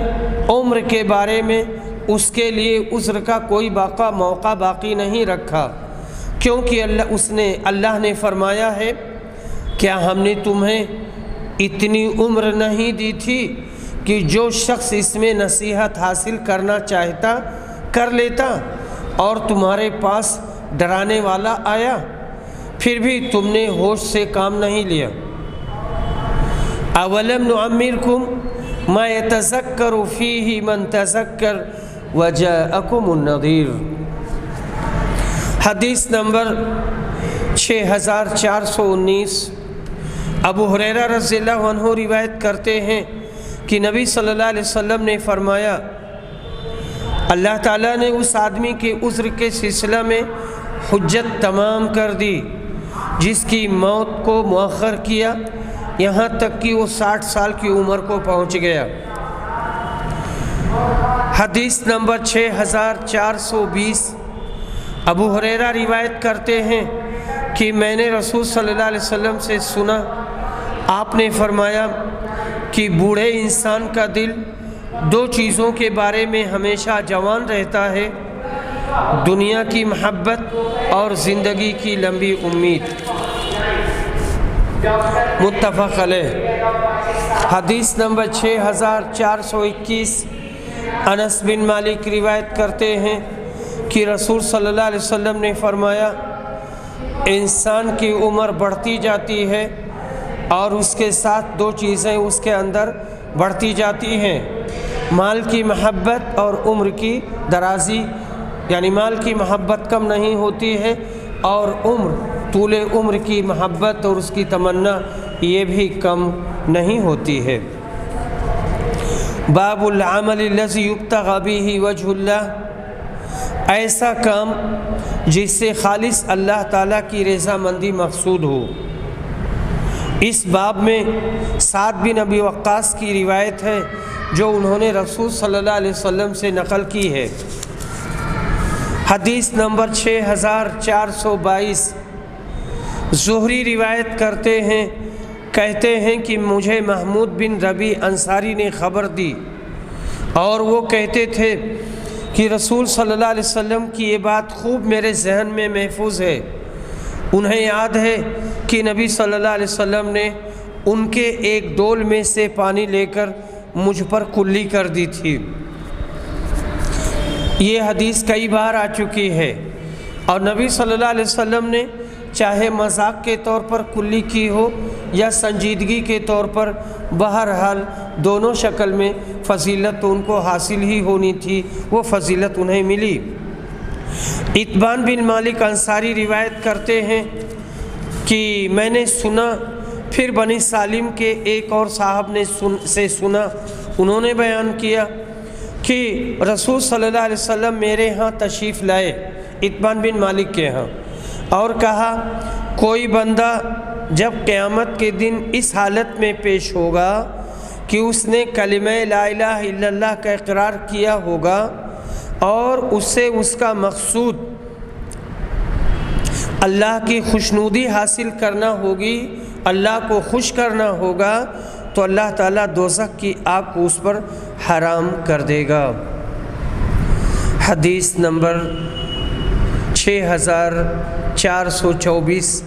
عمر کے بارے میں اس کے لیے عذر کا کوئی موقع باقی نہیں رکھا، کیونکہ اللہ نے فرمایا ہے، کیا ہم نے تمہیں اتنی عمر نہیں دی تھی کہ جو شخص اس میں نصیحت حاصل کرنا چاہتا کر لیتا، اور تمہارے پاس ڈرانے والا آیا پھر بھی تم نے ہوش سے کام نہیں لیا۔ اولم نعمرکم ما یتذکر فیہ من تذکر وجاءکم النذیر۔ حدیث نمبر 6419، ابو ہریرہ رضی اللہ عنہ روایت کرتے ہیں کہ نبی صلی اللہ علیہ وسلم نے فرمایا، اللہ تعالیٰ نے اس آدمی کے عذر کے سلسلہ میں حجت تمام کر دی جس کی موت کو مؤخر کیا یہاں تک کہ وہ 60 سال کی عمر کو پہنچ گیا۔ حدیث نمبر 6420، ابو ہریرہ روایت کرتے ہیں کہ میں نے رسول صلی اللہ علیہ وسلم سے سنا، آپ نے فرمایا کہ بوڑھے انسان کا دل 2 چیزوں کے بارے میں ہمیشہ جوان رہتا ہے، دنیا کی محبت اور زندگی کی لمبی امید۔ متفق علیہ۔ حدیث نمبر 6421، انس بن مالک روایت کرتے ہیں کہ رسول صلی اللہ علیہ وسلم نے فرمایا، انسان کی عمر بڑھتی جاتی ہے اور اس کے ساتھ 2 چیزیں اس کے اندر بڑھتی جاتی ہیں، مال کی محبت اور عمر کی درازی، یعنی مال کی محبت کم نہیں ہوتی ہے اور طول عمر کی محبت اور اس کی تمنا یہ بھی کم نہیں ہوتی ہے۔ باب العمل الذی یبتغی بہ وجہ اللہ، ایسا کام جس سے خالص اللہ تعالیٰ کی رضامندی مقصود ہو۔ اس باب میں سعد بن ابی وقاص کی روایت ہے جو انہوں نے رسول صلی اللہ علیہ وسلم سے نقل کی ہے۔ حدیث نمبر 6422، زہری روایت کرتے ہیں، کہتے ہیں کہ مجھے محمود بن ربیع انصاری نے خبر دی اور وہ کہتے تھے کہ رسول صلی اللہ علیہ وسلم کی یہ بات خوب میرے ذہن میں محفوظ ہے۔ انہیں یاد ہے کہ نبی صلی اللہ علیہ وسلم نے ان کے ایک ڈول میں سے پانی لے کر مجھ پر کلی کر دی تھی۔ یہ حدیث کئی بار آ چکی ہے اور نبی صلی اللہ علیہ وسلم نے چاہے مذاق کے طور پر کلی کی ہو یا سنجیدگی کے طور پر، بہرحال دونوں شکل میں فضیلت تو ان کو حاصل ہی ہونی تھی، وہ فضیلت انہیں ملی۔ اتبان بن مالک انصاری روایت کرتے ہیں کہ میں نے سنا، پھر بنی سالم کے ایک اور صاحب نے سنا، انہوں نے بیان کیا کہ رسول صلی اللہ علیہ وسلم میرے ہاں تشریف لائے، اتبان بن مالک کے ہاں، اور کہا کوئی بندہ جب قیامت کے دن اس حالت میں پیش ہوگا کہ اس نے کلمہ لا الہ الا اللہ کا اقرار کیا ہوگا اور اس سے اس کا مقصود اللہ کی خوشنودی حاصل کرنا ہوگی، اللہ کو خوش کرنا ہوگا، تو اللہ تعالیٰ دوزخ کی آگ کو اس پر حرام کر دے گا۔ حدیث نمبر 6424،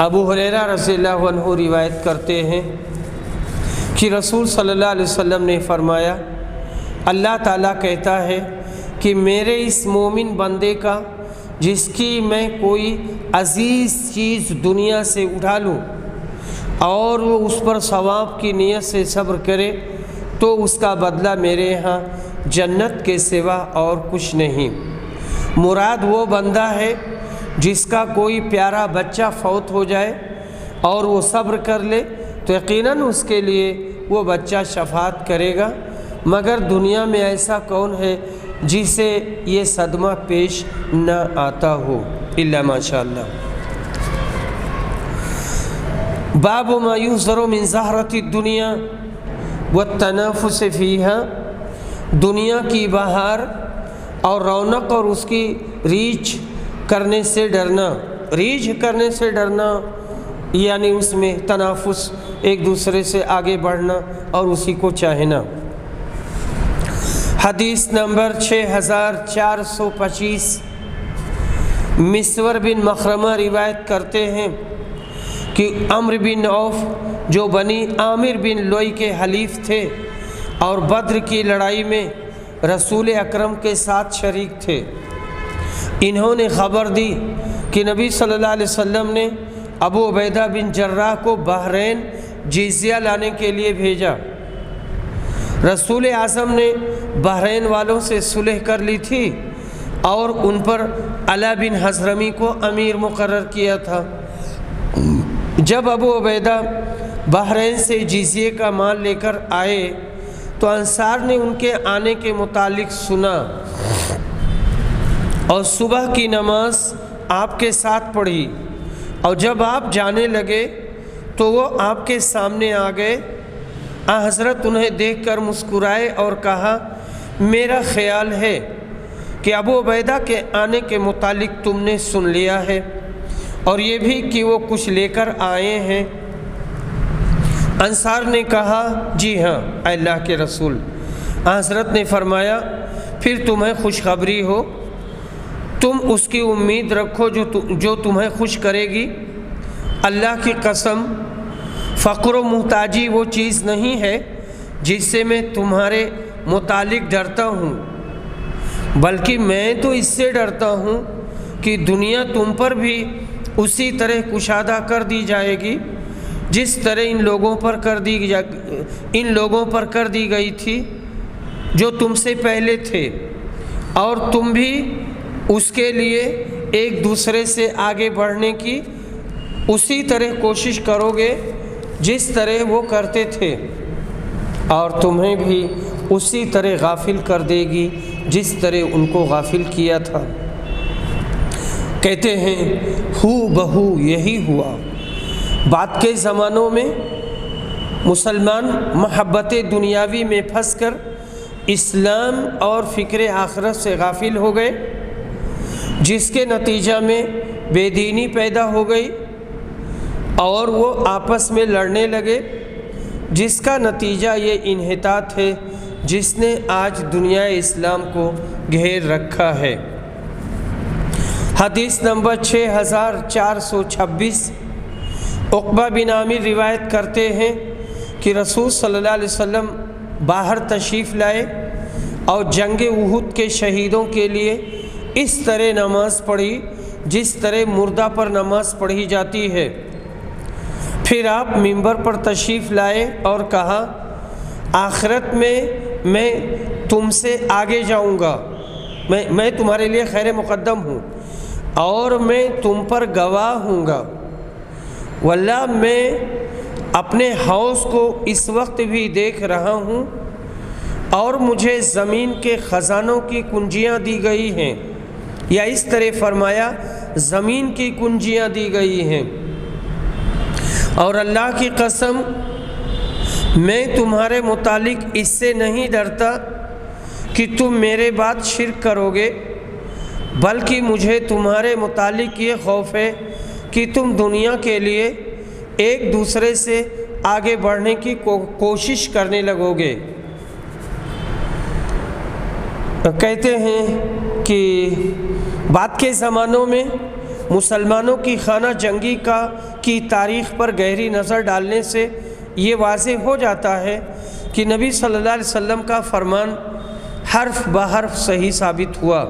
ابو ہریرہ رضی اللہ عنہ روایت کرتے ہیں کہ رسول صلی اللہ علیہ وسلم نے فرمایا، اللہ تعالیٰ کہتا ہے کہ میرے اس مومن بندے کا جس کی میں کوئی عزیز چیز دنیا سے اٹھا لوں اور وہ اس پر ثواب کی نیت سے صبر کرے تو اس کا بدلہ میرے یہاں جنت کے سوا اور کچھ نہیں۔ مراد وہ بندہ ہے جس کا کوئی پیارا بچہ فوت ہو جائے اور وہ صبر کر لے تو یقیناً اس کے لیے وہ بچہ شفاعت کرے گا، مگر دنیا میں ایسا کون ہے جسے یہ صدمہ پیش نہ آتا ہو الا ماشاء اللہ۔ باب ما یحذر من زہرۃ الدنیا والتنافس فیہا، دنیا کی بہار اور رونق اور اس کی ریچھ کرنے سے ڈرنا، ریچھ کرنے سے ڈرنا یعنی اس میں تنافس، ایک دوسرے سے آگے بڑھنا اور اسی کو چاہنا۔ حدیث نمبر 6425، مسور بن مخرمہ روایت کرتے ہیں کہ عمرو بن عوف جو بنی عامر بن لوئی کے حلیف تھے اور بدر کی لڑائی میں رسول اکرم کے ساتھ شریک تھے، انہوں نے خبر دی کہ نبی صلی اللہ علیہ وسلم نے ابو عبیدہ بن جراح کو بحرین جزیہ لانے کے لیے بھیجا۔ رسول اعظم نے بحرین والوں سے صلح کر لی تھی اور ان پر علا بن حضرمی کو امیر مقرر کیا تھا۔ جب ابو عبیدہ بحرین سے جزیے کا مال لے کر آئے تو انصار نے ان کے آنے کے متعلق سنا اور صبح کی نماز آپ کے ساتھ پڑھی، اور جب آپ جانے لگے تو وہ آپ کے سامنے آ گئے۔ حضرت انہیں دیکھ کر مسکرائے اور کہا، میرا خیال ہے کہ ابو عبیدہ کے آنے کے متعلق تم نے سن لیا ہے اور یہ بھی کہ وہ کچھ لے کر آئے ہیں۔ انصار نے کہا، جی ہاں اے اللہ کے رسول۔ حضرت نے فرمایا، پھر تمہیں خوشخبری ہو، تم اس کی امید رکھو جو تمہیں خوش کرے گی۔ اللہ کی قسم، فقر و محتاجی وہ چیز نہیں ہے جس سے میں تمہارے متعلق ڈرتا ہوں، بلکہ میں تو اس سے ڈرتا ہوں کہ دنیا تم پر بھی اسی طرح کشادہ کر دی جائے گی جس طرح ان لوگوں پر کر دی گئی تھی جو تم سے پہلے تھے، اور تم بھی اس کے لیے ایک دوسرے سے آگے بڑھنے کی اسی طرح کوشش کرو گے جس طرح وہ کرتے تھے، اور تمہیں بھی اسی طرح غافل کر دے گی جس طرح ان کو غافل کیا تھا۔ کہتے ہیں ہو بہو یہی ہوا۔ بعد کے زمانوں میں مسلمان محبت دنیاوی میں پھنس کر اسلام اور فکر آخرت سے غافل ہو گئے، جس کے نتیجہ میں بے دینی پیدا ہو گئی اور وہ آپس میں لڑنے لگے، جس کا نتیجہ یہ انحطاط ہے جس نے آج دنیا اسلام کو گھیر رکھا ہے۔ حدیث نمبر 6426، عقبہ بن عامر روایت کرتے ہیں کہ رسول صلی اللہ علیہ وسلم باہر تشریف لائے اور جنگ احد کے شہیدوں کے لیے اس طرح نماز پڑھی جس طرح مردہ پر نماز پڑھی جاتی ہے۔ پھر آپ منبر پر تشریف لائے اور کہا، آخرت میں تم سے آگے جاؤں گا، میں تمہارے لیے خیر مقدم ہوں اور میں تم پر گواہ ہوں گا، واللہ میں اپنے حوض کو اس وقت بھی دیکھ رہا ہوں اور مجھے زمین کے خزانوں کی کنجیاں دی گئی ہیں، یا اس طرح فرمایا زمین کی کنجیاں دی گئی ہیں، اور اللہ کی قسم میں تمہارے متعلق اس سے نہیں ڈرتا کہ تم میرے بعد شرک کرو گے، بلکہ مجھے تمہارے متعلق یہ خوف ہے کہ تم دنیا کے لیے ایک دوسرے سے آگے بڑھنے کی کوشش کرنے لگو گے۔ کہتے ہیں کہ بعد کے زمانوں میں مسلمانوں کی خانہ جنگی کا کی تاریخ پر گہری نظر ڈالنے سے یہ واضح ہو جاتا ہے کہ نبی صلی اللہ علیہ وسلم کا فرمان حرف بحرف صحیح ثابت ہوا،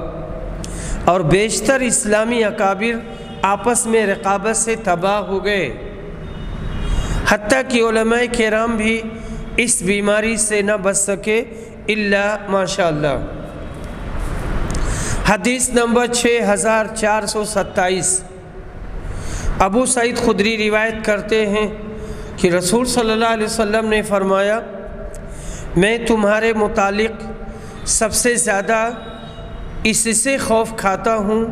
اور بیشتر اسلامی اکابر آپس میں رقابت سے تباہ ہو گئے، حتیٰ کہ علماء کرام بھی اس بیماری سے نہ بچ سکے الا ماشاء اللہ۔ حدیث نمبر 6427، ابو سعید خدری روایت کرتے ہیں کہ رسول صلی اللہ علیہ وسلم نے فرمایا، میں تمہارے متعلق سب سے زیادہ اس سے خوف کھاتا ہوں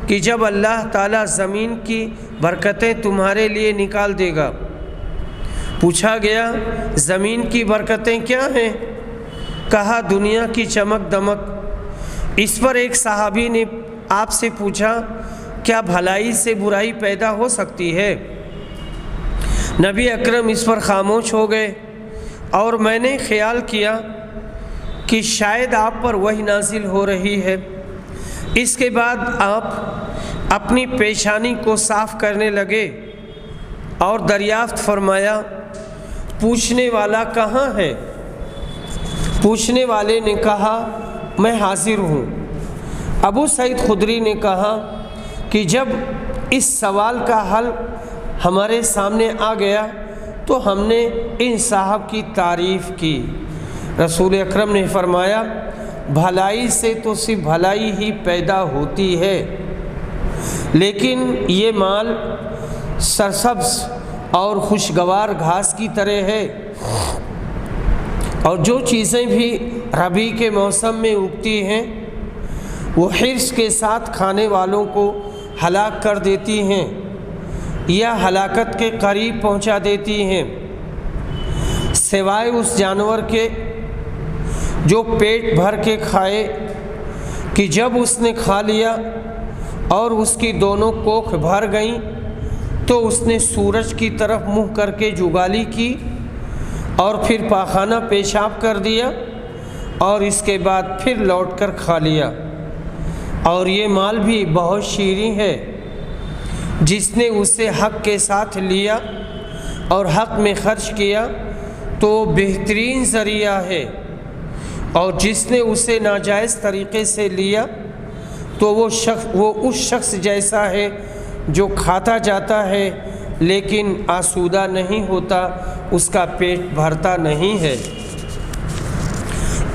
کہ جب اللہ تعالیٰ زمین کی برکتیں تمہارے لیے نکال دے گا۔ پوچھا گیا زمین کی برکتیں کیا ہیں؟ کہا دنیا کی چمک دمک۔ اس پر ایک صحابی نے آپ سے پوچھا کیا بھلائی سے برائی پیدا ہو سکتی ہے؟ نبی اکرم اس پر خاموش ہو گئے، اور میں نے خیال کیا کہ شاید آپ پر وحی نازل ہو رہی ہے۔ اس کے بعد آپ اپنی پیشانی کو صاف کرنے لگے اور دریافت فرمایا، پوچھنے والا کہاں ہے؟ پوچھنے والے نے کہا، میں حاضر ہوں۔ ابو سعید خدری نے کہا کہ جب اس سوال کا حل ہمارے سامنے آ گیا تو ہم نے ان صاحب کی تعریف کی۔ رسول اکرم نے فرمایا، بھلائی سے تو صرف بھلائی ہی پیدا ہوتی ہے، لیکن یہ مال سرسبز اور خوشگوار گھاس کی طرح ہے، اور جو چیزیں بھی ربیع کے موسم میں اگتی ہیں وہ حرص کے ساتھ کھانے والوں کو ہلاک کر دیتی ہیں یا ہلاکت کے قریب پہنچا دیتی ہیں، سوائے اس جانور کے جو پیٹ بھر کے کھائے کہ جب اس نے کھا لیا اور اس کی دونوں کوکھ بھر گئیں تو اس نے سورج کی طرف منہ کر کے جگالی کی اور پھر پاخانہ پیشاب کر دیا اور اس کے بعد پھر لوٹ کر کھا لیا۔ اور یہ مال بھی بہت شیریں ہے، جس نے اسے حق کے ساتھ لیا اور حق میں خرچ کیا تو وہ بہترین ذریعہ ہے، اور جس نے اسے ناجائز طریقے سے لیا تو وہ اس شخص جیسا ہے جو کھاتا جاتا ہے لیکن آسودہ نہیں ہوتا، اس کا پیٹ بھرتا نہیں ہے۔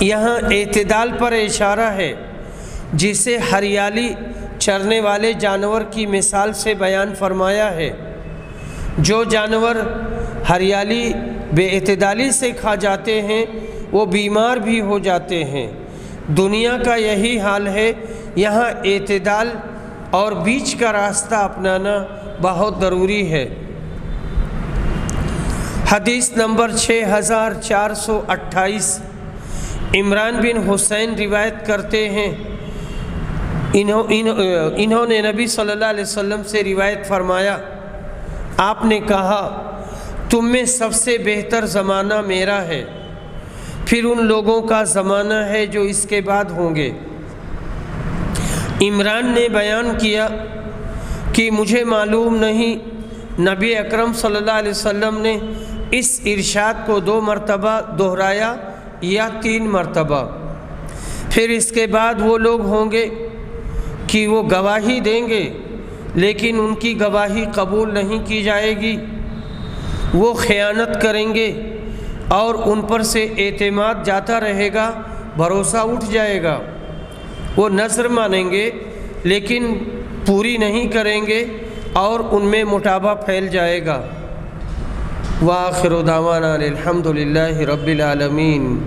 یہاں اعتدال پر اشارہ ہے، جسے ہریالی چرنے والے جانور کی مثال سے بیان فرمایا ہے۔ جو جانور ہریالی بے اعتدالی سے کھا جاتے ہیں وہ بیمار بھی ہو جاتے ہیں۔ دنیا کا یہی حال ہے، یہاں اعتدال اور بیچ کا راستہ اپنانا بہت ضروری ہے۔ حدیث نمبر 6428، عمران بن حسین روایت کرتے ہیں، انہوں نے نبی صلی اللہ علیہ وسلم سے روایت فرمایا، آپ نے کہا تم میں سب سے بہتر زمانہ میرا ہے، پھر ان لوگوں کا زمانہ ہے جو اس کے بعد ہوں گے۔ عمران نے بیان کیا کہ مجھے معلوم نہیں نبی اکرم صلی اللہ علیہ وسلم نے اس ارشاد کو 2 مرتبہ دہرایا یا 3 مرتبہ۔ پھر اس کے بعد وہ لوگ ہوں گے کہ وہ گواہی دیں گے لیکن ان کی گواہی قبول نہیں کی جائے گی، وہ خیانت کریں گے اور ان پر سے اعتماد جاتا رہے گا، بھروسہ اٹھ جائے گا، وہ نذر مانیں گے لیکن پوری نہیں کریں گے اور ان میں مٹابہ پھیل جائے گا۔ وآخر دعوانا الحمد للہ رب العالمین۔